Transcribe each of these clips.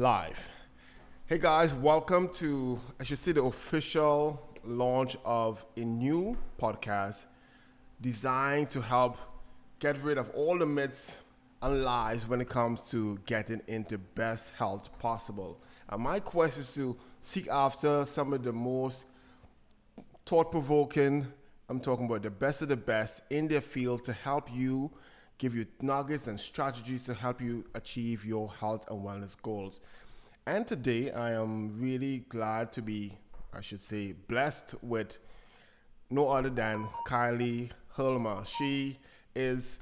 Live. Hey guys, welcome to, I should say, the official launch of a new podcast designed to help get rid of all the myths and lies when it comes to getting into best health possible. And my quest is to seek after some of the most thought provoking. I'm talking about the best of the best in their field to help you, give you nuggets and strategies to help you achieve your health and wellness goals. And today I am really glad to be, I should say, blessed with no other than Kiley Helmer. Is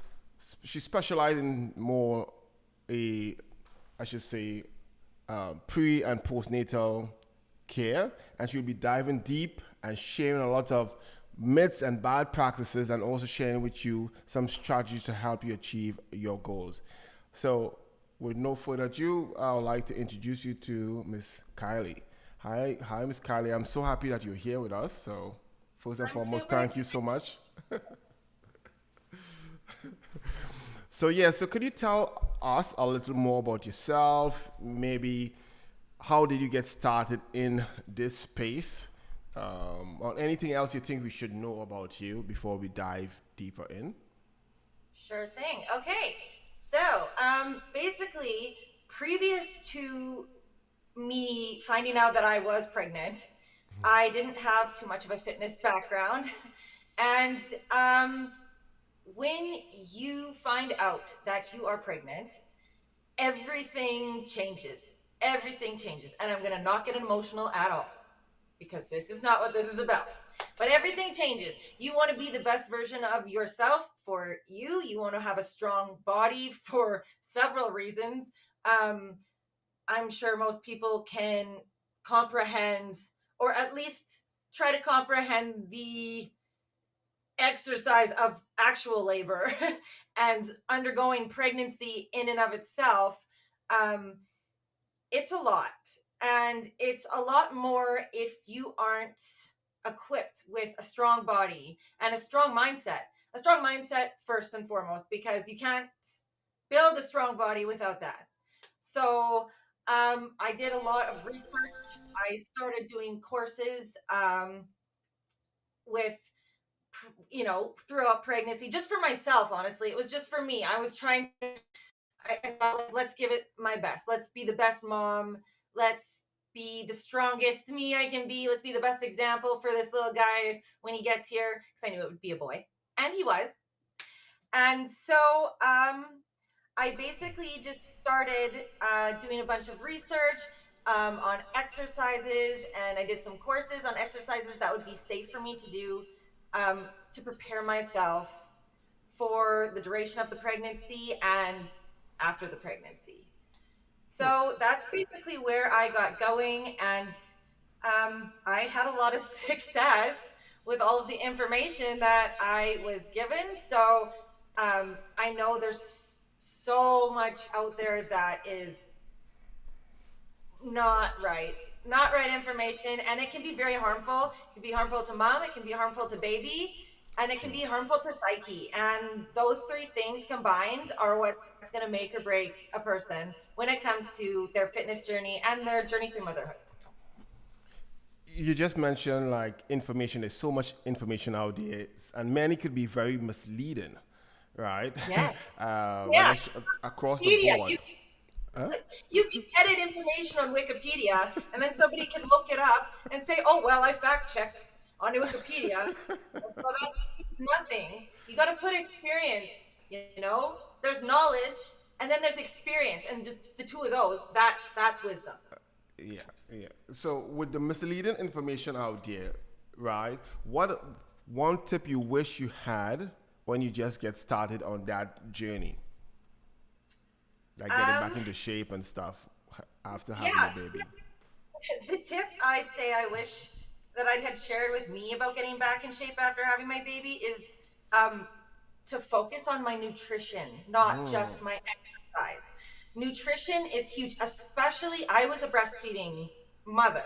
she specializes in more a, I should say, pre and postnatal care, and she'll be diving deep and sharing a lot of myths and bad practices, and also sharing with you some strategies to help you achieve your goals. So, with no further ado, I would like to introduce you to Miss Kiley. Hi, Miss Kiley. I'm so happy that you're here with us. So, first and I'm foremost, super thank you so much. So yeah, so could you tell us a little more about yourself? Maybe how did you get started in this space? Or anything else you think we should know about you before we dive deeper in? sure thing. Okay. Basically, previous to me finding out that I was pregnant, I didn't have too much of a fitness background. And when you find out that you are pregnant, everything changes. Everything changes. And I'm going to not get emotional at all because this is not what this is about. But everything changes. You want to be the best version of yourself for you. You want to have a strong body for several reasons. Um, I'm sure most people can comprehend, or at least try to comprehend, the exercise of actual labor and undergoing pregnancy in and of itself. Um, it's a lot. And it's a lot more if you aren't equipped with a strong body and a strong mindset. A strong mindset, first and foremost, because you can't build a strong body without that. So, I did a lot of research. I started doing courses with, throughout pregnancy, just for myself, honestly. It was just for me. I was trying to I thought, like, let's give it my best. Let's be the best mom. Let's be the strongest me I can be. Let's be the best example for this little guy when he gets here, because I knew it would be a boy, and he was. And so, I basically just started doing a bunch of research on exercises, and I did some courses on exercises that would be safe for me to do to prepare myself for the duration of the pregnancy and after the pregnancy. So that's basically where I got going, and I had a lot of success with all of the information that I was given. So I know there's so much out there that is not right, not right information, and it can be very harmful. It can be harmful to mom, it can be harmful to baby, and it can be harmful to psyche. And those three things combined are what's going to make or break a person when it comes to their fitness journey and their journey through motherhood. You just mentioned like information. There's so much information out there, and many could be very misleading, right? Yeah. Whether Yeah. across the Wikipedia. board. Huh? You can edit information on Wikipedia, and then somebody can look it up and say, "Oh well, I fact checked on Wikipedia." So that means nothing. You got to put experience. There's knowledge, and then there's experience, and just the two of those. That's wisdom. Yeah, yeah. So with the misleading information out there, right? What one tip you wish you had when you just get started on that journey, like getting back Um, into shape and stuff after having a yeah, baby? the tip I'd say I wish that I'd had shared with me about getting back in shape after having my baby is um, to focus on my nutrition, not just my exercise. Nutrition is huge, especially I was a breastfeeding mother.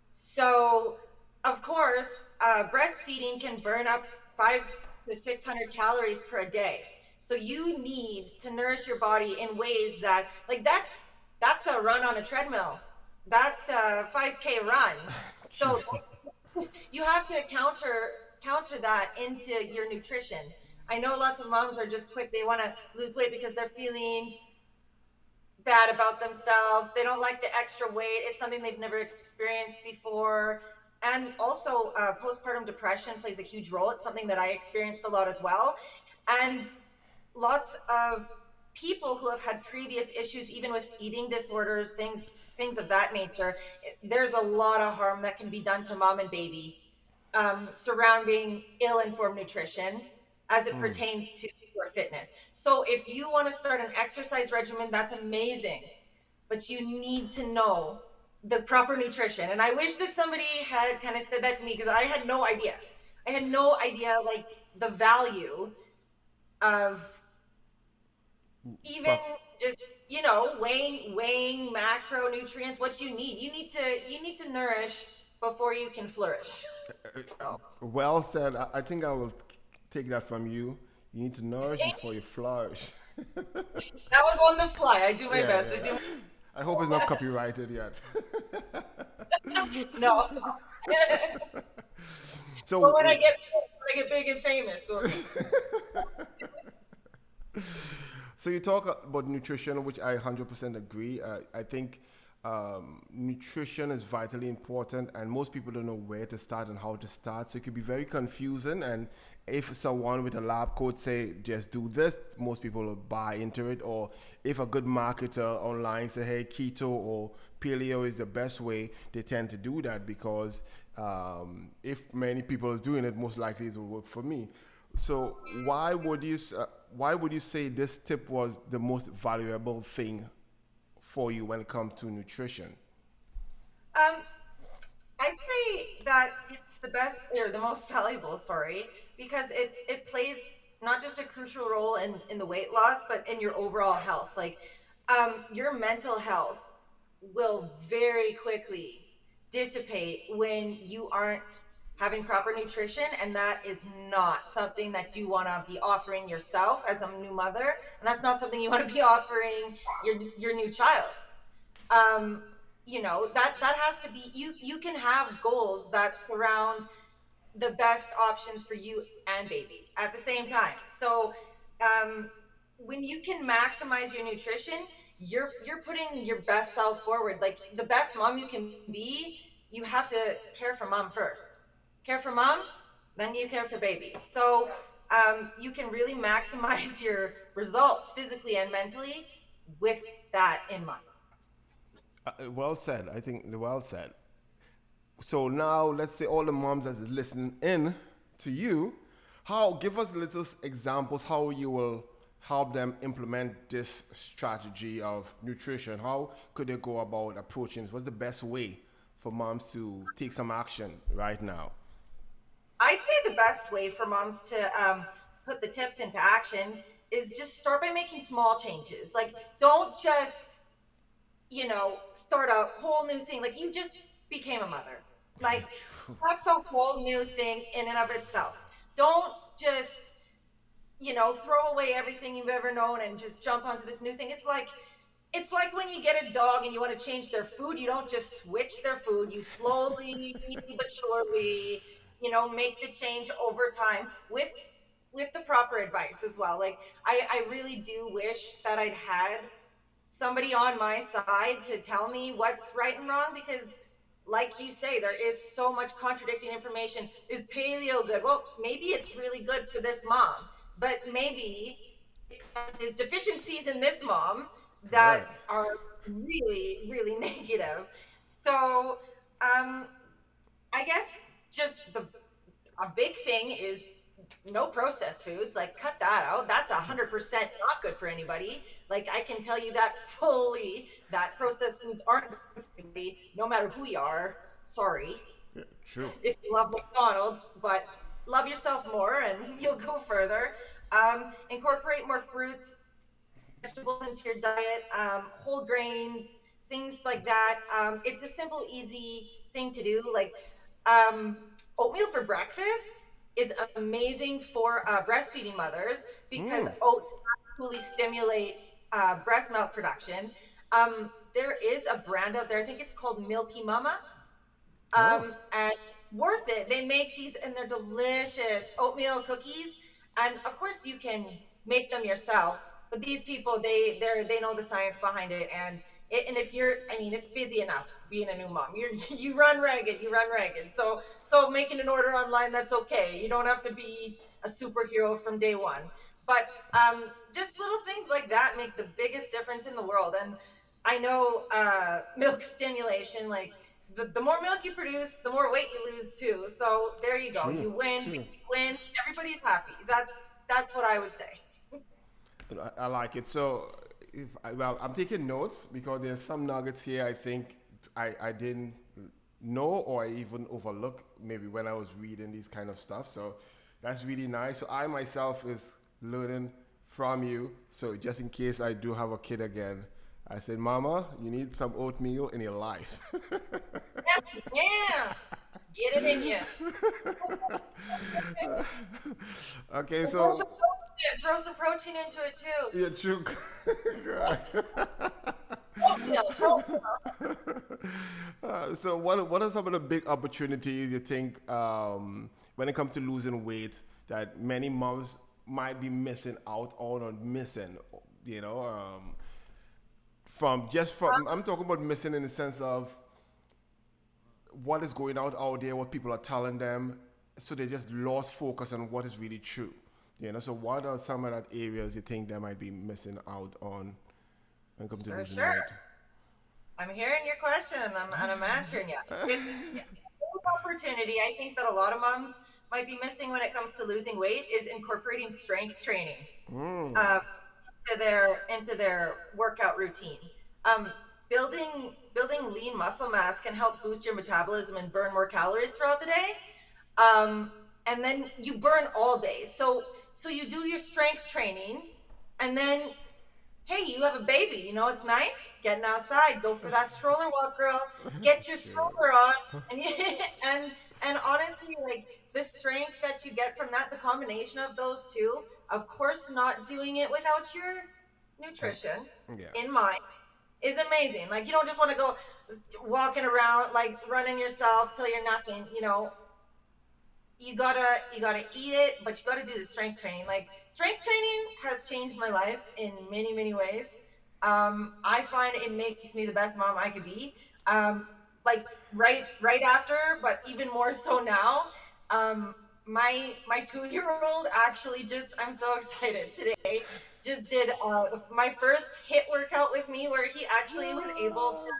So, of course, breastfeeding can burn up 500 to 600 calories per day. So you need to nourish your body in ways that, like, that's that's a run on a treadmill. That's a 5K run. True. So you have to counter that into your nutrition. I know lots of moms are just quick. They want to lose weight because they're feeling bad about themselves. They don't like the extra weight. It's something they've never experienced before. And also, postpartum depression plays a huge role. It's something that I experienced a lot as well. And lots of people who have had previous issues, even with eating disorders, things of that nature, there's a lot of harm that can be done to mom and baby surrounding ill-informed nutrition as it pertains to your fitness. So if you want to start an exercise regimen, that's amazing, but you need to know the proper nutrition. And I wish that somebody had kind of said that to me, because I had no idea. I had no idea, like, the value of even just, weighing macronutrients, what you need. You need to nourish before you can flourish. So Well said. I think I will take that from you. You need to nourish before you flourish. that was on the fly. I do my Yeah, best. I yeah. do I hope it's not copyrighted yet. no. But So, when I get big and famous, well, so you talk about nutrition, which I 100% agree. I think nutrition is vitally important, and most people don't know where to start and how to start. So it could be very confusing. And if someone with a lab coat say just do this, most people will buy into it. Or if a good marketer online say, hey, keto or paleo is the best way, they tend to do that because if many people is doing it, most likely it will work for me. So why would you say this tip was the most valuable thing for you when it comes to nutrition? um, I'd say that it's the best or the most valuable, sorry, because it plays not just a crucial role in the weight loss, but in your overall health. Like, your mental health will very quickly dissipate when you aren't having proper nutrition, and that is not something that you want to be offering yourself as a new mother, and that's not something you want to be offering your new child. um that has to be, you can have goals that surround the best options for you and baby at the same time. So um when you can maximize your nutrition, you're putting your best self forward. Like, the best mom you can be, you have to care for mom first. Care for mom, then you care for baby. So you can really maximize your results physically and mentally with that in mind. Well said. I think well said. So now let's say all the moms that is listening in to you, how give us little examples how you will help them implement this strategy of nutrition. How could they go about approaching this? What's the best way for moms to take some action right now? I'd say the best way for moms to put the tips into action is just start by making small changes. Like, don't just, start a whole new thing. Like, you just became a mother. Like, that's a whole new thing in and of itself. Don't just, throw away everything you've ever known and just jump onto this new thing. It's like when you get a dog and you want to change their food, you don't just switch their food. You slowly but surely, make the change over time with the proper advice as well. Like, I really do wish that I'd had somebody on my side to tell me what's right and wrong, because, like you say, there is so much contradicting information. Is paleo good? Well, maybe it's really good for this mom, but maybe there's deficiencies in this mom that Correct. are really, really negative. So um I guess just the a big thing is no processed foods. Like, cut that out. That's 100% not good for anybody. Like, I can tell you that fully, that processed foods aren't good for anybody, no matter who you are. Sorry Yeah, true. if you love McDonald's, but love yourself more and you'll go further. Incorporate more fruits, vegetables into your diet, whole grains, things like that. It's a simple, easy thing to do. Like, oatmeal for breakfast is amazing for breastfeeding mothers because oats actually stimulate breast milk production. there is a brand out there. I think it's called Milky Mama, Oh, and worth it. They make these and they're delicious oatmeal cookies, and of course you can make them yourself. But these people, they know the science behind it, and if you're, I mean, it's busy enough being a new mom. You run ragged. So making an order online, that's okay. You don't have to be a superhero from day one. But just little things like that make the biggest difference in the world. And I know milk stimulation, like the more milk you produce, the more weight you lose too. So there you go. true, You win, true. you win. Everybody's happy. That's what I would say. I like it. So, well, I'm taking notes because there's some nuggets here I think I didn't know or I even overlooked maybe when I was reading these kind of stuff. So that's really nice. So I myself is learning from you. So just in case I do have a kid again, I said, Mama, you need some oatmeal in your life. Yeah, get it in you. Okay, And so throw some protein into it too. yeah, true. Oat milk, oat milk. So what are some of the big opportunities you think when it comes to losing weight that many moms might be missing out on or missing, you know, from I'm talking about missing in the sense of what is going out there, what people are telling them, so they just lost focus on what is really true. You know, so what are some of that areas you think they might be missing out on when it comes to For losing sure. weight? I'm hearing your question and I'm answering you. It's a big opportunity. I think that a lot of moms might be missing when it comes to losing weight is incorporating strength training. Um, into their workout routine. Um, building lean muscle mass can help boost your metabolism and burn more calories throughout the day. And then you burn all day. So you do your strength training, and then hey, you have a baby. You know it's nice getting outside. Go for that stroller walk, girl. Get your stroller on, and and and honestly, like the strength that you get from that, the combination of those two, of course, not doing it without your nutrition Yeah. in mind is amazing. Like you don't just want to go walking around like running yourself till you're nothing. You gotta eat it, but you gotta do the strength training. Like strength training has changed my life in many ways. I find it makes me the best mom I could be. Like right after, but even more so now. My 2-year-old actually just, I'm so excited today, just did my first hit workout with me where he actually was able to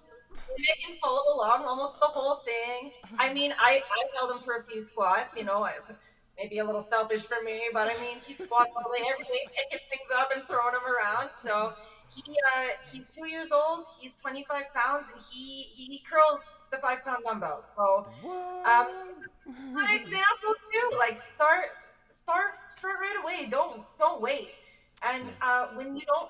Nick can follow along almost the whole thing. I mean, I held him for a few squats, it's maybe a little selfish for me, but I mean, he squats all day, every day, picking things up and throwing them around. So he's 2 years old, he's 25 pounds, and he curls the 5 pound dumbbells. So What? good example too. Like start right away. Don't wait. And True. when you don't,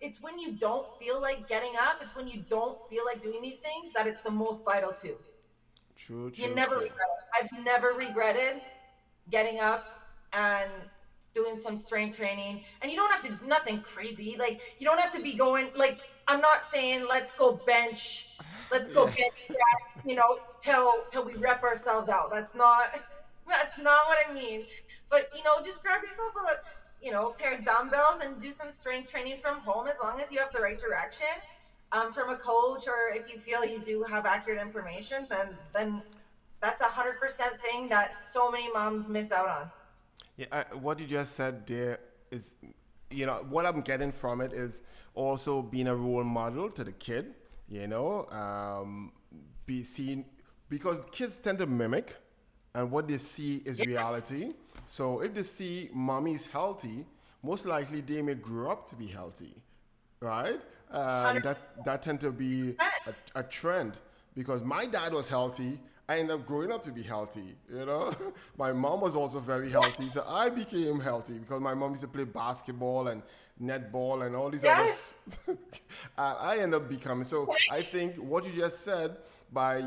it's when you don't feel like getting up. It's when you don't feel like doing these things that it's the most vital too. True, You true, never true. regret it. I've never regretted getting up and doing some strength training. And you don't have to nothing crazy. Like you don't have to be going like I'm not saying let's go Yeah. bench press, till we rep ourselves out. That's not what I mean. But just grab yourself a pair of dumbbells and do some strength training from home as long as you have the right direction. From a coach, or if you feel you do have accurate information, then that's 100% thing that so many moms miss out on. Yeah, what you just said there is, what I'm getting from it is also being a role model to the kid, be seen because kids tend to mimic, and what they see is Yeah, reality. So if they see mommy is healthy, most likely they may grow up to be healthy, right? And 100%. that tend to be a trend because my dad was healthy. I ended up growing up to be healthy. My mom was also very healthy, so I became healthy because my mom used to play basketball and netball and all these Yes. I ended up becoming. So I think what you just said by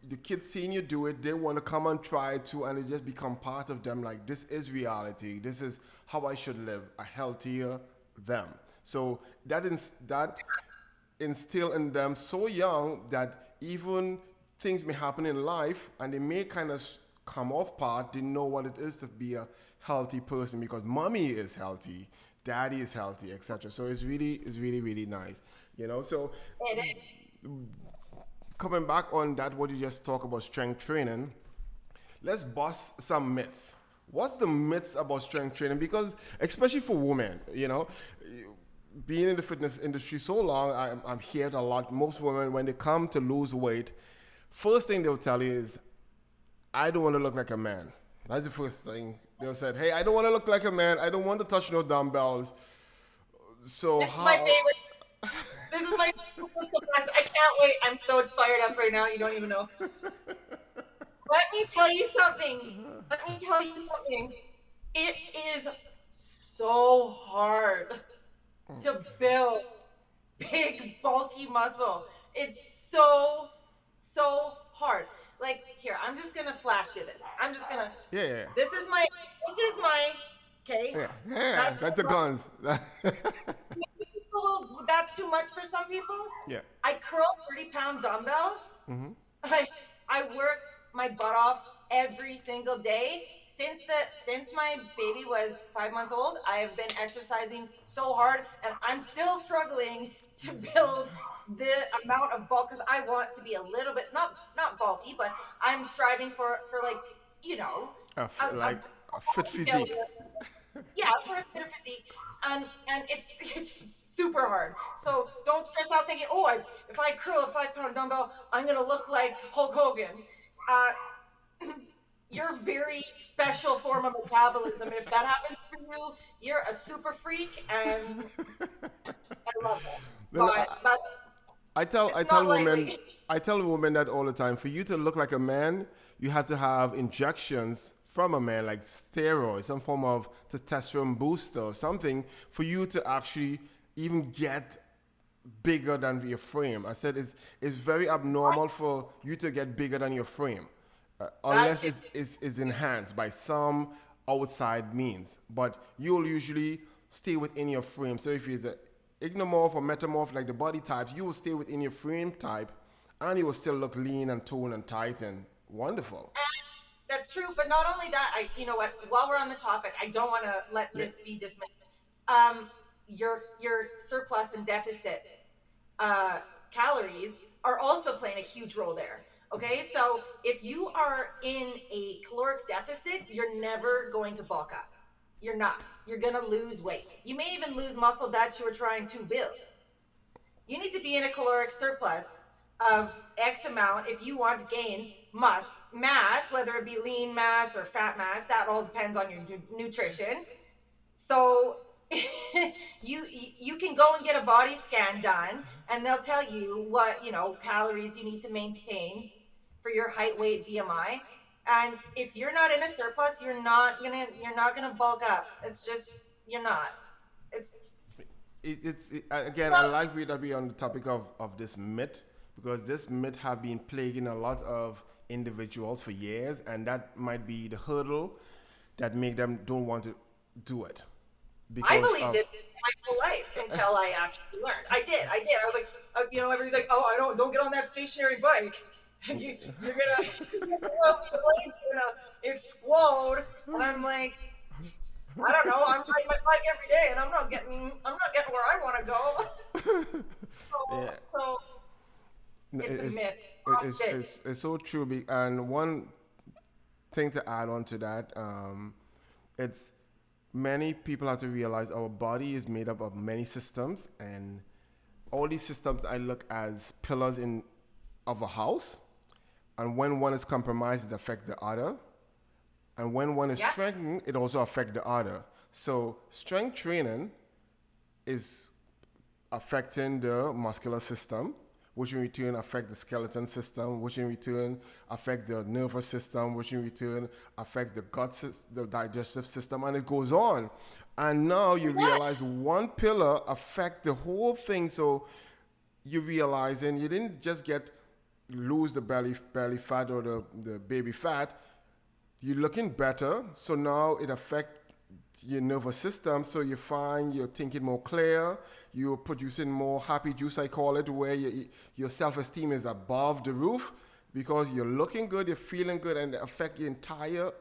the kids seeing you do it, they want to come and try it too, and it just become part of them. Like this is reality. This is how I should live a healthier them. So that instill in them so young that even things may happen in life and they may kind of come off part, they know what it is to be a healthy person because mommy is healthy, daddy is healthy, etc. So it's really nice, you know. So It is. coming back on that, what you just talk about strength training, let's bust some myths. What's the myths about strength training? Because especially for women, you know, being in the fitness industry so long, I'm hearing a lot. Most women, when they come to lose weight, first thing they'll tell you is, I don't want to look like a man. That's the first thing they'll say. Hey, I don't want to look like a man. I don't want to touch no dumbbells. So This is my how? favorite. This is my favorite. I can't wait. I'm so fired up right now. You don't even know. Let me tell you something. Let me tell you something. It is so hard to build big, bulky muscle. It's so hard. Like, here, I'm just gonna flash you this. I'm just gonna. Yeah, yeah, This is my. Okay, yeah, yeah. that's That's the guns. that's too much for some people. Yeah. I curl 30-pound dumbbells. I I work my butt off every single day since my baby was 5 months old. I have been exercising so hard, and I'm still struggling to build the amount of bulk because I want to be a little bit not bulky, but I'm striving for like you know a Like a fit belly, physique. yeah, for a fitter physique, and it's super hard. So don't stress out thinking, oh, if I curl a 5 pound dumbbell, I'm gonna look like Hulk Hogan. You're a very special form of metabolism. If that happens for you, you're a super freak, and I love it. No, no, But that's I it's tell not women lightly. that all the time. For you to look like a man, you have to have injections from a man, like steroids, some form of testosterone booster, or something, for you to actually even get bigger than your frame. I said it's very abnormal for you to get bigger than your frame, That unless it's enhanced by some outside means. But you'll usually stay within your frame. So if it's a ignomorph or metamorph, like the body types, you will stay within your frame type, and you will still look lean and toned and tight and wonderful. that's true. But not only that, you know what? While we're on the topic, I don't want to let Yeah. this be dismissed. Um, your surplus and deficit uh, calories are also playing a huge role there. Okay, so if you are in a caloric deficit, you're never going to bulk up. You're not. You're going to lose weight. You may even lose muscle that you were trying to build. You need to be in a caloric surplus of X amount if you want to gain mass, whether it be lean mass or fat mass. That all depends on your nutrition. So you can go and get a body scan done, and they'll tell you what calories you need to maintain for your height, weight, BMI. And if you're not in a surplus, you're not gonna bulk up. It's just you're not. It's Again, I like that we are on the topic of this myth, because this myth have been plaguing a lot of individuals for years, and that might be the hurdle that make them don't want to do it I because believed of it my whole life until I actually learned. I did. I was like, everybody's like, oh, I don't get on that stationary bike. You're gonna, the blade's gonna explode. And I'm like, I don't know. I'm riding my bike every day, and I'm not getting where I want to go. yeah. So it's a It's, myth. it's, Busted. it's, it's so true. And one thing to add on to that, it's many people have to realize our body is made up of many systems, and all these systems I look as pillars in of a house. And when one is compromised, it affects the other. And when one is Yeah. strengthened, it also affects the other. So strength training is affecting the muscular system, which in return affect the skeleton system, which in return affect the nervous system, which in return affect the the digestive system, and it goes on. And now you Yeah. realize one pillar affect the whole thing. So you realizing you didn't just get lose the belly fat or the baby fat, you're looking better. So now it affects your nervous system. So you find you're thinking more clear. you're producing more happy juice, I call it, where your self-esteem is above the roof because you're looking good, you're feeling good, and it affect your entire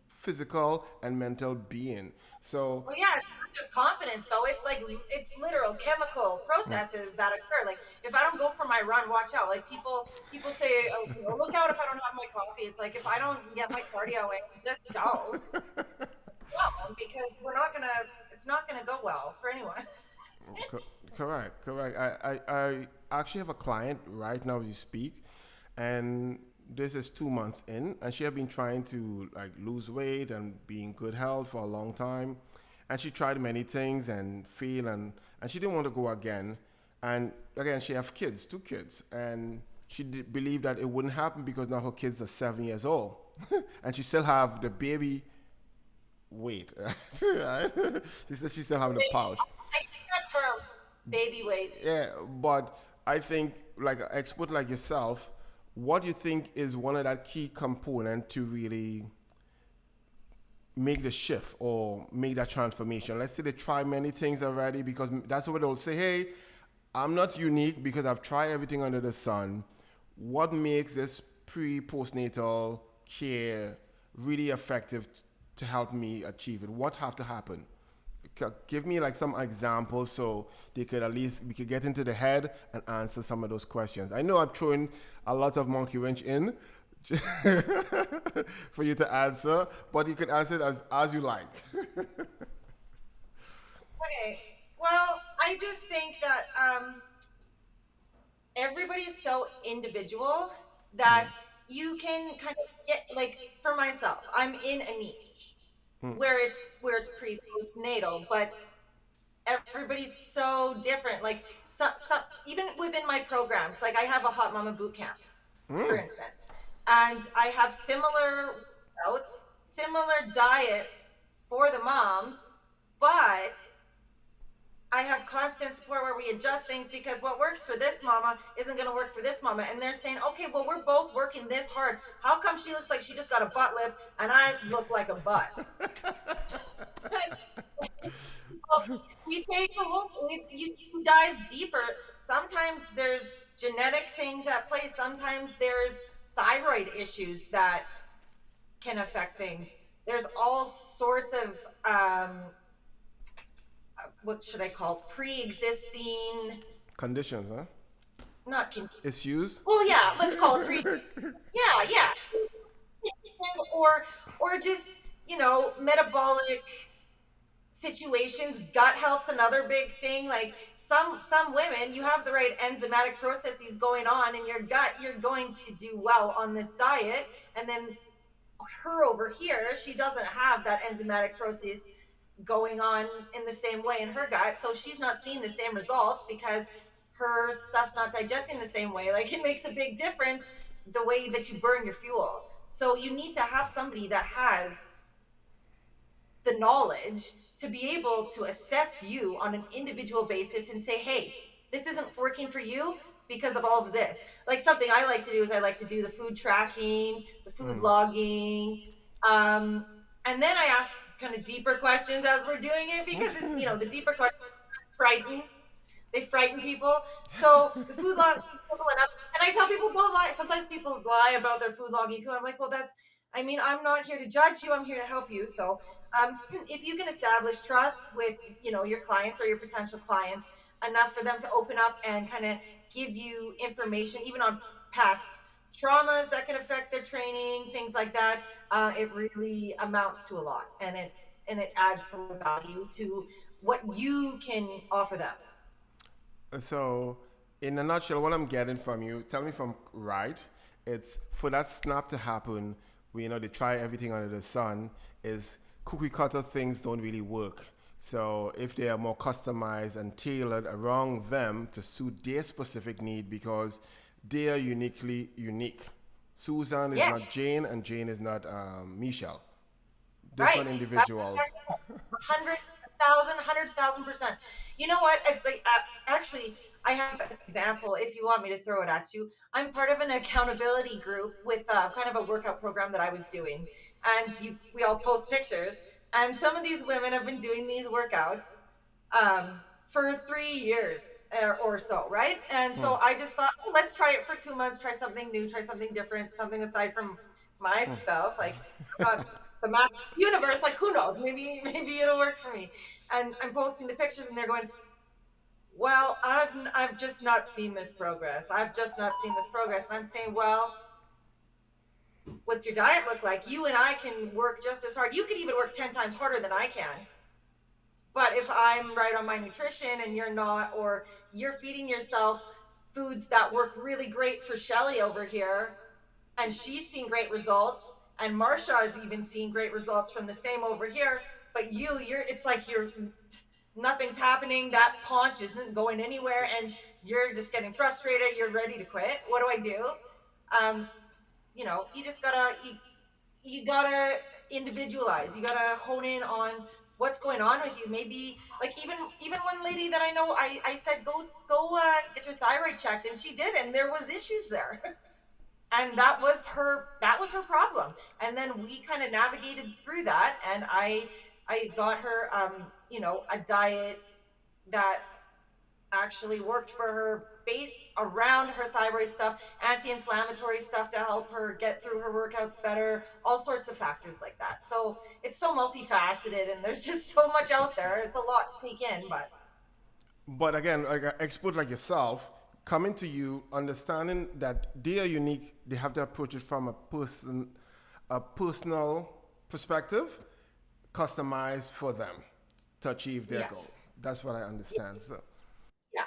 physical and mental being. So Well, yeah, it's not just confidence though. It's like it's literal chemical processes that occur. Like if I don't go for my run, watch out. Like people say, oh, look out if I don't have my coffee. It's like if I don't get my cardio in, just don't. Because we're not gonna. It's not gonna go well for anyone. Co- correct, correct. I actually have a client right now as you speak, and this is 2 months in, and she had been trying to like lose weight and be in good health for a long time, and she tried many things and failed, and she didn't want to go again, and again she have kids, 2 kids, and she believed that it wouldn't happen because now her kids are 7 years old, and she still have the baby weight. Right? She said she still have the pouch. I think that term, baby weight. Yeah, but I think like an expert like yourself, what do you think is one of that key component to really make the shift or make that transformation? Let's say they try many things already because that's what they'll say, hey, I'm not unique because I've tried everything under the sun. What makes this postnatal care really effective to help me achieve it? What have to happen? Give me like some examples so they could at least we could get into the head and answer some of those questions. I know I'm throwing a lot of monkey wrench in for you to answer, but you could answer it as you like. Okay. Well, I just think that everybody's so individual that you can kind of get like for myself, I'm in a niche where it's pre postnatal, but everybody's so different. Like some even within my programs, like I have a hot mama boot camp, for instance, and I have similar workouts, similar diets for the moms, but I have constant support where we adjust things because what works for this mama isn't going to work for this mama. And they're saying, okay, well, we're both working this hard. How come she looks like she just got a butt lift and I look like a butt? Well, you take a look, you dive deeper. Sometimes there's genetic things at play. Sometimes there's thyroid issues that can affect things. There's all sorts of what should I call pre-existing, Conditions, huh? not con- Issues. well, yeah, let's call it pre. Yeah, yeah, or just metabolic situations. Gut health's another big thing. Like some women, you have the right enzymatic processes going on in your gut, you're going to do well on this diet, and then her over here, she doesn't have that enzymatic process going on in the same way in her gut, so she's not seeing the same results because her stuff's not digesting the same way. Like it makes a big difference the way that you burn your fuel. So you need to have somebody that has the knowledge to be able to assess you on an individual basis and say, hey, this isn't working for you because of all of this. Like something I like to do is I like to do the food tracking, the food logging. And then I ask kind of deeper questions as we're doing it because the deeper questions frighten they frighten people. So the food log simple enough. And I tell people don't lie. Sometimes people lie about their food logging too. I'm like, well, I'm not here to judge you. I'm here to help you. So if you can establish trust with, your clients or your potential clients enough for them to open up and kind of give you information, even on past traumas that can affect their training, things like that, it really amounts to a lot, and it adds a lot of value to what you can offer them. So, in a nutshell, what I'm getting from you, tell me if I'm right. It's for that snap to happen, where they try everything under the sun. Is cookie cutter things don't really work. So if they are more customized and tailored around them to suit their specific need, because they are uniquely unique. Susan is Yeah, not Jane, and Jane is not Michelle. right. Different That's individuals. 100,000%. You know what? It's like actually, I have an example. If you want me to throw it at you, I'm part of an accountability group with kind of a workout program that I was doing, and we all post pictures. And some of these women have been doing these workouts for 3 years or so, right? And so I just thought, oh, let's try it for 2 months, try something new, try something different, something aside from my stuff. Like the math universe, like who knows? Maybe it'll work for me. And I'm posting the pictures, and they're going, well, I've just not seen this progress. I've just not seen this progress. And I'm saying, well, what's your diet look like? You and I can work just as hard. You could even work 10 times harder than I can. But if I'm right on my nutrition and you're not, or you're feeding yourself foods that work really great for Shelly over here, and she's seen great results, and Marsha has even seen great results from the same over here, but it's like nothing's happening. That paunch isn't going anywhere, and you're just getting frustrated. You're ready to quit. What do I do? Um, you just gotta individualize. You gotta hone in on what's going on with you. Maybe like even one lady that I know, I said go get your thyroid checked, and she did, and there was issues there. And that was her problem. And then we kind of navigated through that, and I got her a diet that actually worked for her, based around her thyroid stuff, anti-inflammatory stuff to help her get through her workouts better, all sorts of factors like that. So it's so multifaceted, and there's just so much out there. It's a lot to take in, but But again, like an expert like yourself, coming to you, understanding that they are unique, they have to approach it from a personal perspective, customized for them to achieve their yeah, goal. That's what I understand. So yeah,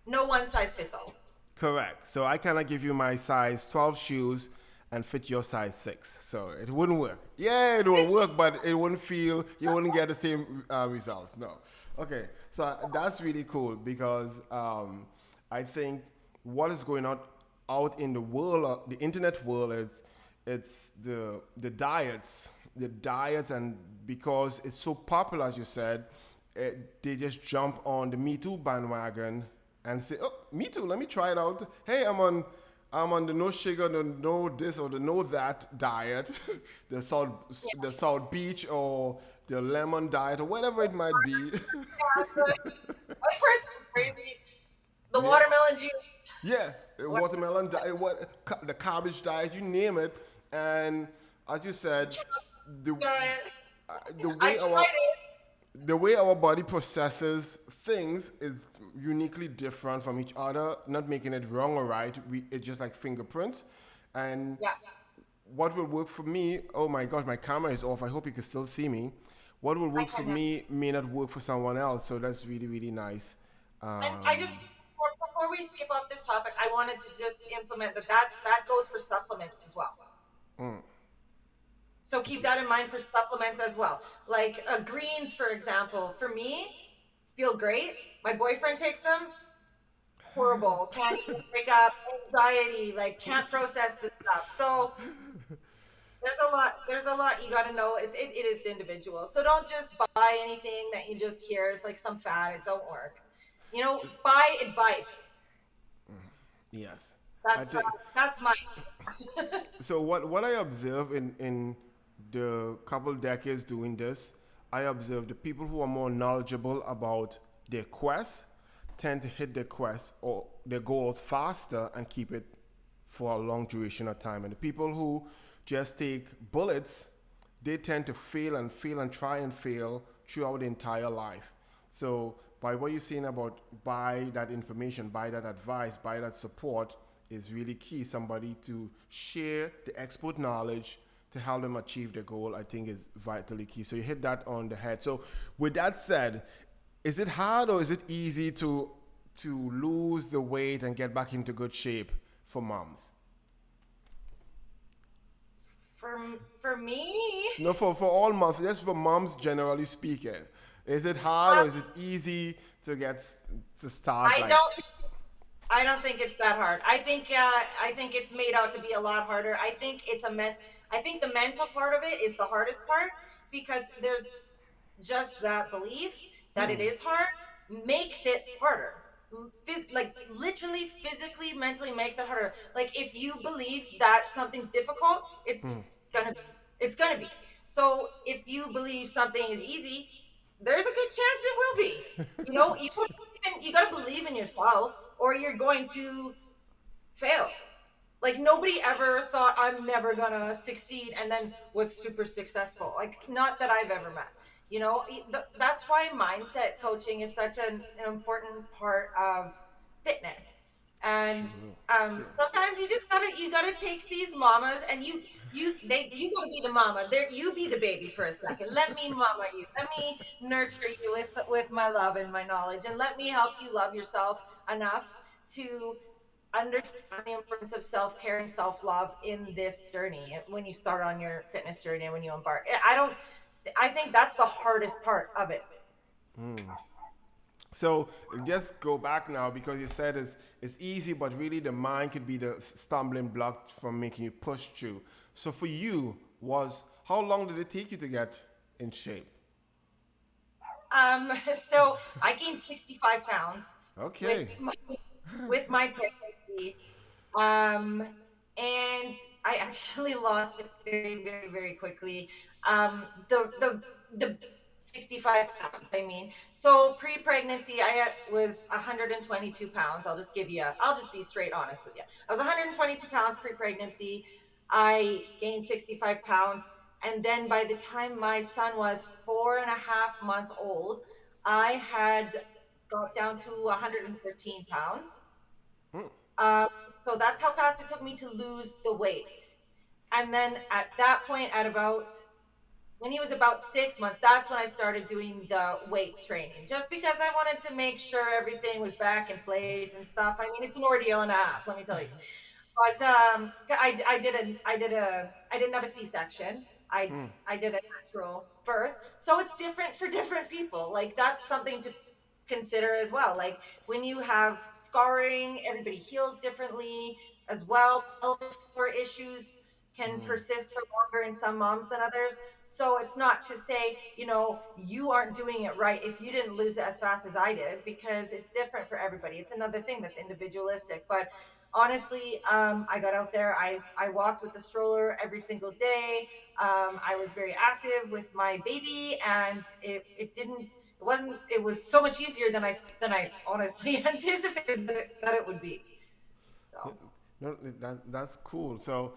no one size fits all. correct. So I cannot give you my size 12 shoes and fit your size 6. So it wouldn't work. Yeah, it will work, but it wouldn't feel, you wouldn't get the same results. No. Okay. So that's really cool because I think what is going on out in the world, the internet world, is it's the diets, and because it's so popular, as you said, they just jump on the Me Too bandwagon and say, "Oh, me too. Let me try it out. Hey, I'm on the no sugar, the no this or the no that diet, Yeah, the salt beach or the lemon diet or whatever it might be." my friend sounds crazy. The Yeah, watermelon juice. yeah, What? watermelon diet, the cabbage diet, you name it. And as you said, the Diet. the I way our tried it. the way our body processes things is uniquely different from each other, not making it wrong or right. It's just like fingerprints. And Yeah, what will work for me, oh my gosh, my camera is off. I hope you can still see me. What will I work for can now. me may not work for someone else. So that's really, really nice. And I just, before we skip off this topic, I wanted to just implement that goes for supplements as well. So keep that in mind for supplements as well. Like greens, for example, for me, feel great. My boyfriend takes them, horrible. Can't even wake up, anxiety, like can't process the stuff. So there's a lot you got to know. It is individual. So don't just buy anything that you just hear. It's like some fad. It don't work. Buy advice. Yes. I That's uh, think that's my. so. What I observe in the couple decades doing this, I observe the people who are more knowledgeable about their quest tend to hit their quest or their goals faster and keep it for a long duration of time. And the people who just take bullets, they tend to fail and try and fail throughout the entire life. So by what you're saying about buy that information, buy that advice, buy that support is really key. Somebody to share the expert knowledge to help them achieve their goal, I think is vitally key. So you hit that on the head. So with that said, is it hard or is it easy to lose the weight and get back into good shape for moms? For me, No, for all moms, just for moms generally speaking. Is it hard or um, is it easy to to start I like? don't I don't think it's that hard. I think it's made out to be a lot harder. I think the mental part of it is the hardest part, because there's just that belief that it is hard makes it harder. Like literally, physically, mentally makes it harder. Like if you believe that something's difficult, it's gonna be. So if you believe something is easy, there's a good chance it will be. You know, you got to believe in yourself, or you're going to fail. Like nobody ever thought I'm never gonna succeed and then was super successful. Like not that I've ever met. You know, that's why mindset coaching is such an important part of fitness. And True. True. sometimes you gotta take these mamas and you gotta be the mama. There you be the baby for a second. Let me mama you. Let me nurture you with my love and my knowledge, and let me help you love yourself enough to understand the importance of self-care and self-love in this journey when you start on your fitness journey and when you embark. I think that's the hardest part of it. So just go back now because you said it's easy, but really the mind could be the stumbling block from making you push through. So for you, was how long did it take you to get in shape? um so I gained 65 pounds with Okay. my pregnancy. Um, and I actually lost it very, very, very quickly. The 65 pounds. I mean, so pre-pregnancy, was 122 pounds. I'll just be straight honest with you. I was 122 pounds pre-pregnancy. I gained 65 pounds, and then by the time my son was 4.5 months old, I had got down to 113 pounds. Um, so that's how fast it took me to lose the weight. And then at that point, at about when he was about 6 months, that's when I started doing the weight training, just because I wanted to make sure everything was back in place and stuff. I mean, it's an ordeal and a half, let me tell you. But I didn't have a C-section. I did a natural birth, so it's different for different people. Like that's something to consider as well. Like when you have scarring, everybody heals differently as well. Pelvic floor issues can persist for longer in some moms than others. So it's not to say, you aren't doing it right if you didn't lose it as fast as I did, because it's different for everybody. It's another thing that's individualistic. But honestly, I got out there. I walked with the stroller every single day. I was very active with my baby, and it was so much easier than I honestly anticipated that it would be. So No, that's cool. So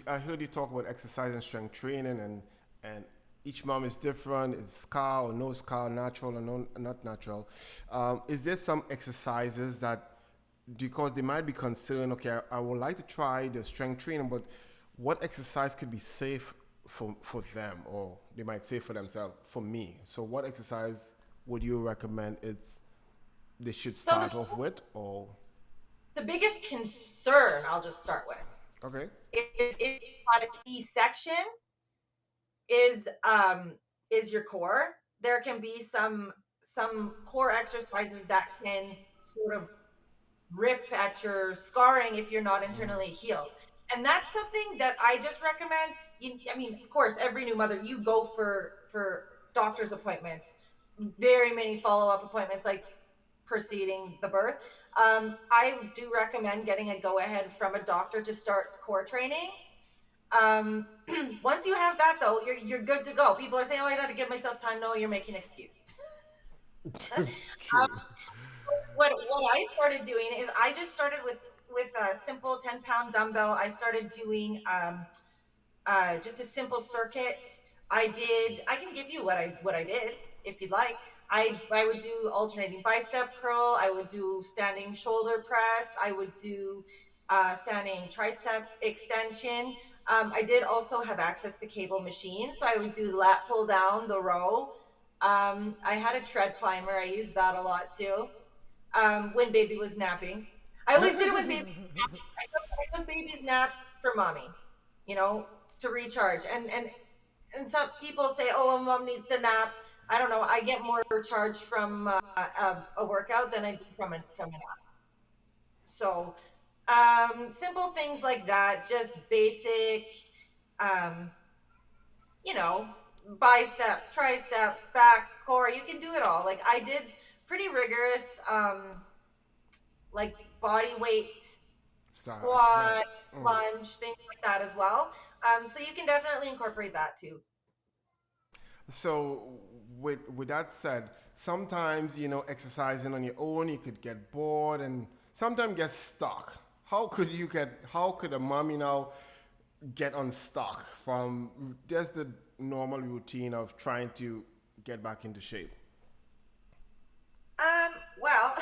I heard you talk about exercise and strength training, and each mom is different. It's scar or no scar, natural or not natural. Is there some exercises that, because they might be concerned, okay, I would like to try the strength training, but what exercise could be safe for them, or they might say for themselves, for me. So what exercise would you recommend they should so start off with, or the biggest concern I'll just start with okay? is if you got a C-section is your core. There can be some core exercises that can sort of rip at your scarring if you're not internally healed. And that's something that I just recommend. I mean, of course, every new mother, you go for doctor's appointments, very many follow-up appointments, like preceding the birth. I do recommend getting a go-ahead from a doctor to start core training. Um, Once you have that, though, you're good to go. People are saying, "Oh, I got to give myself time." No, you're making an excuse. True. What I started doing is I just started with a simple 10-pound dumbbell. I started doing just a simple circuit. I can give you what I did if you'd like. I would do alternating bicep curl. I would do standing shoulder press. I would do standing tricep extension. I did also have access to cable machines, so I would do lat pull down the row. I had a tread climber. I used that a lot too. When baby was napping, I always did it when baby. I took baby's naps for mommy, you know, to recharge. And some people say, "Oh, well, mom needs to nap." I don't know. I get more charge from a workout than I do from a nap. So, simple things like that, just basic, um, you know, bicep, tricep, back, core. You can do it all. Like I did pretty rigorous, like body weight Like squat, lunge, things like that as well. So you can definitely incorporate that too. So with that said, sometimes exercising on your own you could get bored and sometimes get stuck. How could a mommy now get unstuck from just the normal routine of trying to get back into shape? Well,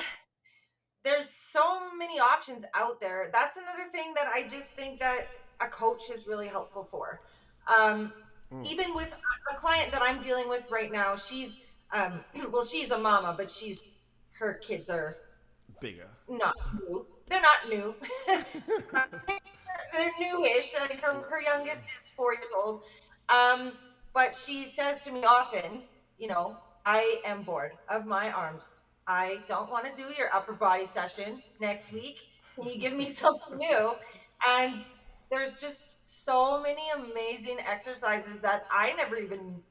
there's so many options out there. That's another thing that I just think that a coach is really helpful for. Um, Even with a client that I'm dealing with right now, she's well, she's a mama, but her kids are Bigger. not new. They're not new. They're newish. Like her youngest is 4 years old. Um, but she says to me often, you know, I am bored of my arms. I don't want to do your upper body session next week. Can you give me something new? And there's just so many amazing exercises that I never even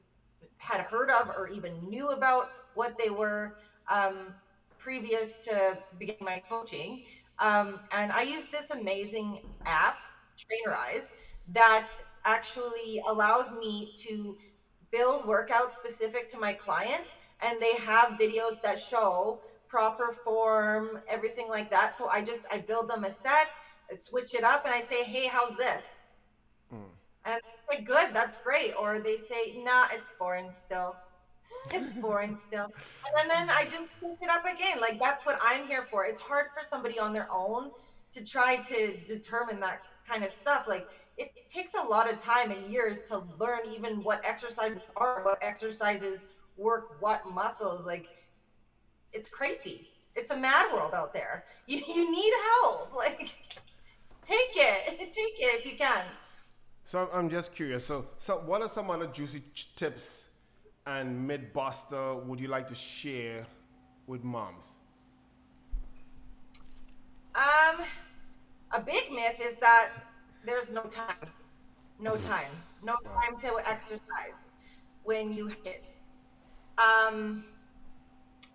had heard of or even knew about what they were, previous to beginning my coaching. And I use this amazing app, Trainerize, that actually allows me to build workouts specific to my clients. And they have videos that show proper form, everything like that. So I build them a set, I switch it up, and I say, hey, how's this? And they say, good, that's great. Or they say, nah, it's boring still. It's boring still. And then I just pick it up again. Like that's what I'm here for. It's hard for somebody on their own to try to determine that kind of stuff. Like it takes a lot of time and years to learn even what exercises are, what exercises work, what muscles. Like it's crazy. It's a mad world out there. You need help. Like take it. Take it if you can. So I'm just curious. So what are some other juicy tips and myth buster would you like to share with moms? Um, a big myth is that there's no time. No time. No Wow, time to exercise when you have kids. Um,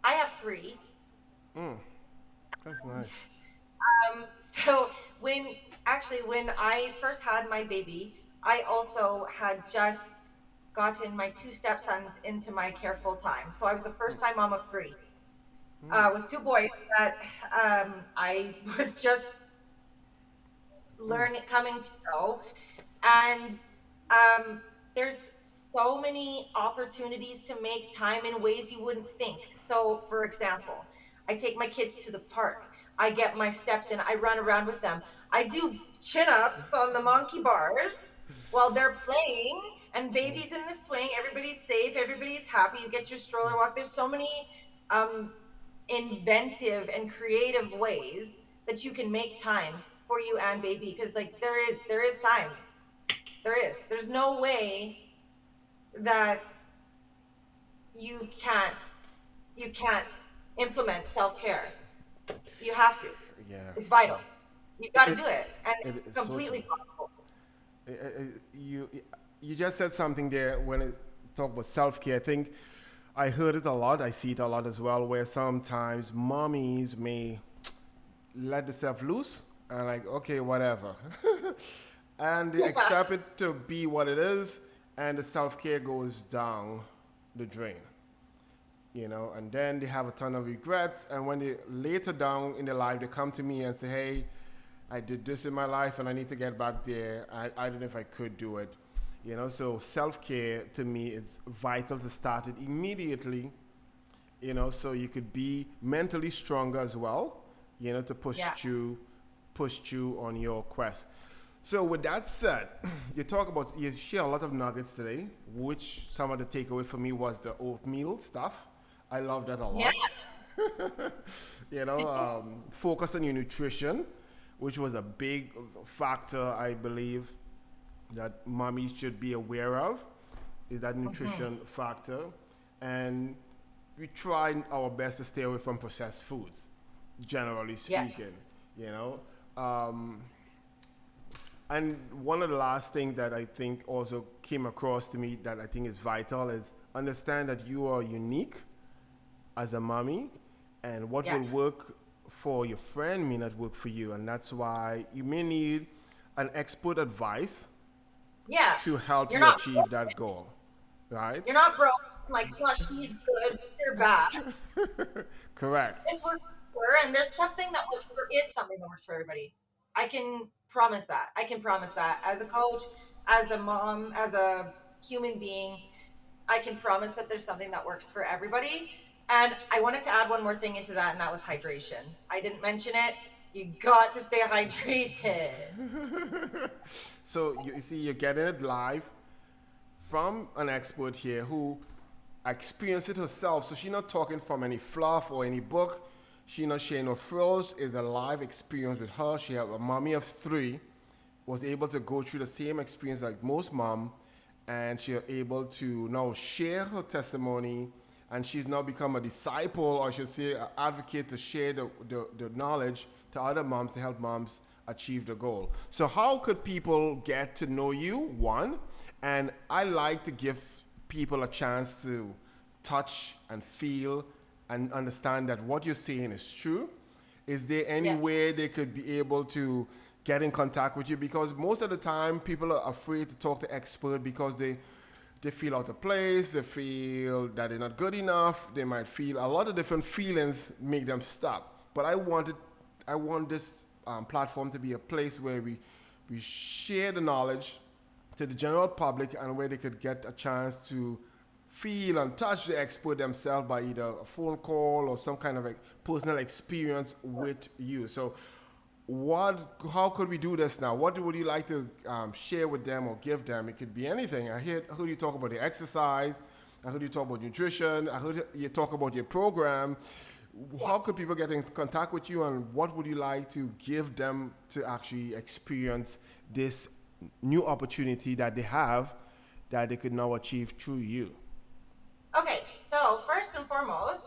I have three. that's nice. So when I first had my baby, I also had just gotten my two stepsons into my care full time. So I was a first time mom of three, with two boys that I was just learning, coming to know. And um, there's so many opportunities to make time in ways you wouldn't think. So, for example, I take my kids to the park. I get my steps in. I run around with them. I do chin ups on the monkey bars while they're playing, and baby's in the swing. Everybody's safe. Everybody's happy. You get your stroller walk. There's so many um, inventive and creative ways that you can make time for you and baby, because like there is time. There's no way that you can't you can't implement self-care. You have to. Yeah, It's vital. You got to it, do it, and it's it's so true. completely possible. Uh, uh, You you just said something there when it talk about self care. I think I heard it a lot. I see it a lot as well, where sometimes mommies may let themselves loose and like, okay, whatever, and they Yeah. accept it to be what it is, and the self care goes down the drain. And then they have a ton of regrets. And when they later down in their life, they come to me and say, hey, I did this in my life and I need to get back there. I don't know if I could do it. So self care to me is vital to start it immediately, so you could be mentally stronger as well, to Yeah. push you on your quest. So with that said, you share a lot of nuggets today, which some of the takeaway for me was the oatmeal stuff. I love that a Yeah. lot. Focus on your nutrition, which was a big factor, I believe, that mommies should be aware of, is that Hmm. nutrition factor. And we try our best to stay away from processed foods, generally Yes. speaking, you know. Um, and one of the last things that I think also came across to me that I think is vital is understand that you are unique as a mommy, and what will Yes. work for your friend may not work for you. And that's why you may need an expert advice Yeah. to help You're you not achieve that goal. right? You're not broke. Like, it's not she's good, you're bad. Correct. This works for her, and there's something that works. There is something that works for everybody. I can promise that. I can promise that. As a coach, as a mom, as a human being, I can promise that there's something that works for everybody. And I wanted to add one more thing into that, and that was hydration. I didn't mention it. You got to stay hydrated. So you see, you're getting it live from an expert here who experienced it herself. So she's not talking from any fluff or any book. She not sharing no frills. It's a live experience with her. She had a mommy of three, was able to go through the same experience like most mom, and she was able to now share her testimony, and she's now become a disciple, or I should say an advocate, to share the knowledge to other moms to help moms achieve the goal. So how could people get to know you? One, and I like to give people a chance to touch and feel and understand that what you're saying is true. Is there any Yes. way they could be able to get in contact with you? Because most of the time people are afraid to talk to expert because they feel out of place, they feel that they're not good enough, they might feel a lot of different feelings make them stop. But I want this platform to be a place where we share the knowledge to the general public and where they could get a chance to feel and touch the expert themselves by either a phone call or some kind of a personal experience with you. So how could we do this now? What would you like to share with them or give them? It could be anything. I heard you talk about the exercise. I heard you talk about nutrition. I heard you talk about your program. Yeah. How could people get in contact with you, and what would you like to give them to actually experience this new opportunity that they have that they could now achieve through you? Okay, so first and foremost,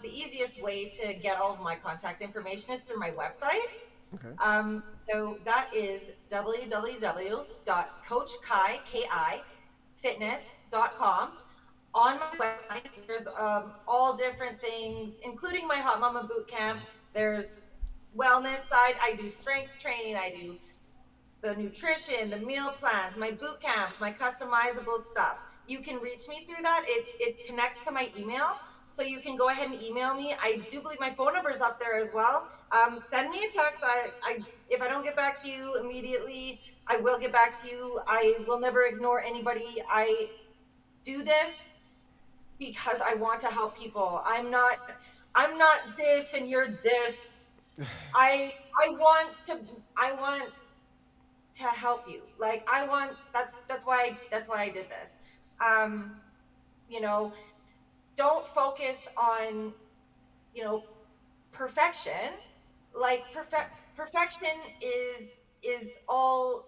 the easiest way to get all of my contact information is through my website. Okay. So that is www.coachkifitness.com. On my website, there's all different things, including my Hot Mama Bootcamp. There's wellness side. I do strength training. I do the nutrition, the meal plans, my boot camps, my customizable stuff. You can reach me through that. It connects to my email. So you can go ahead and email me. I do believe my phone number is up there as well. Send me a text. I if I don't get back to you immediately, I will get back to you. I will never ignore anybody. I do this because I want to help people. I'm not this and you're this. I want to I want to help you. Like I want that's why I did this. Um, you know, don't focus on, you know, perfection. Like perfection is all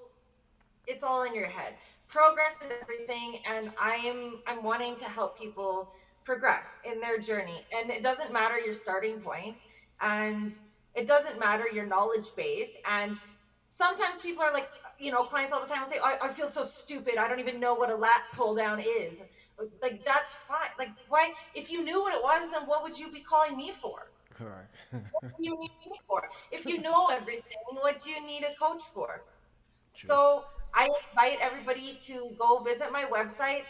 it's all in your head. Progress is everything, and I'm wanting to help people progress in their journey. And it doesn't matter your starting point, and it doesn't matter your knowledge base. And sometimes people are like, clients all the time will say, I feel so stupid. I don't even know what a lat pull down is. Like that's fine. Like why? If you knew what it was, then what would you be calling me for? Correct. What do you need me for? If you know everything, what do you need a coach for? True. So I invite everybody to go visit my website.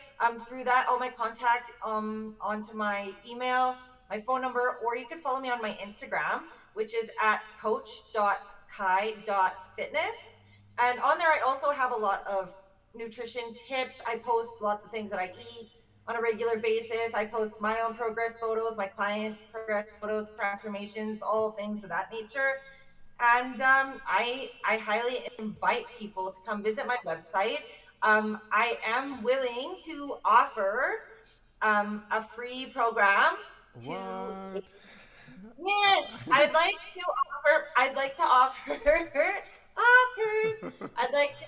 Through that, all my contact onto my email, my phone number, or you can follow me on my Instagram, which is at coach.kai.fitness. And on there, I also have a lot of nutrition tips. I post lots of things that I eat on a regular basis. I post my own progress photos, my client progress photos, transformations, all things of that nature. And I highly invite people to come visit my website. I am willing to offer a free program to What? yes, I'd like to offer offers. I'd like to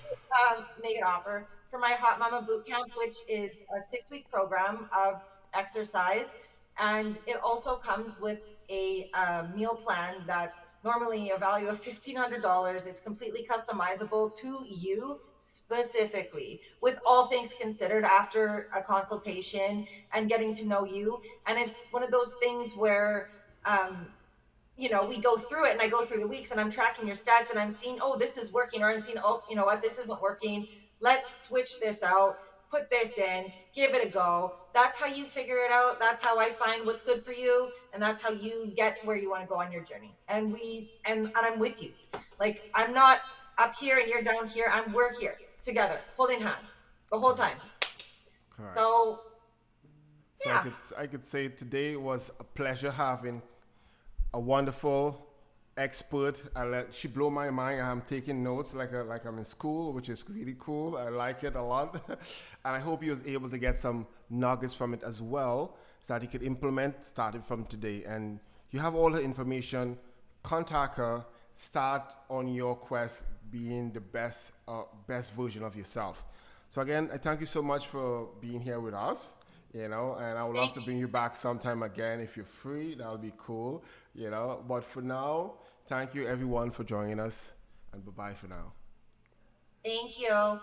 make an offer for my Hot Mama Bootcamp, which is a 6-week program of exercise, and it also comes with a meal plan that's normally a value of $1,500. It's completely customizable to you specifically, with all things considered after a consultation and getting to know you. And it's one of those things where um, we go through it and I go through the weeks and I'm tracking your stats and I'm seeing, oh, this is working, or I'm seeing, oh, you know what, this isn't working. Let's switch this out. put this in, give it a go. That's how you figure it out. That's how I find what's good for you, and that's how you get to where you want to go on your journey. And I'm with you. Like, I'm not up here and you're down here. We're here together, holding hands the whole time. Correct. So So yeah. I could say today was a pleasure having a wonderful expert. She blew my mind. I'm taking notes like I'm in school, which is really cool. I like it a lot, and I hope you was able to get some nuggets from it as well, so that you could implement starting from today. And you have all her information. Contact her. Start on your quest, being the best version of yourself. So again, I thank you so much for being here with us. And I would love Thank to you. bring you back sometime again if you're free. That'll be cool. But for now, thank you everyone for joining us, and bye bye for now. Thank you.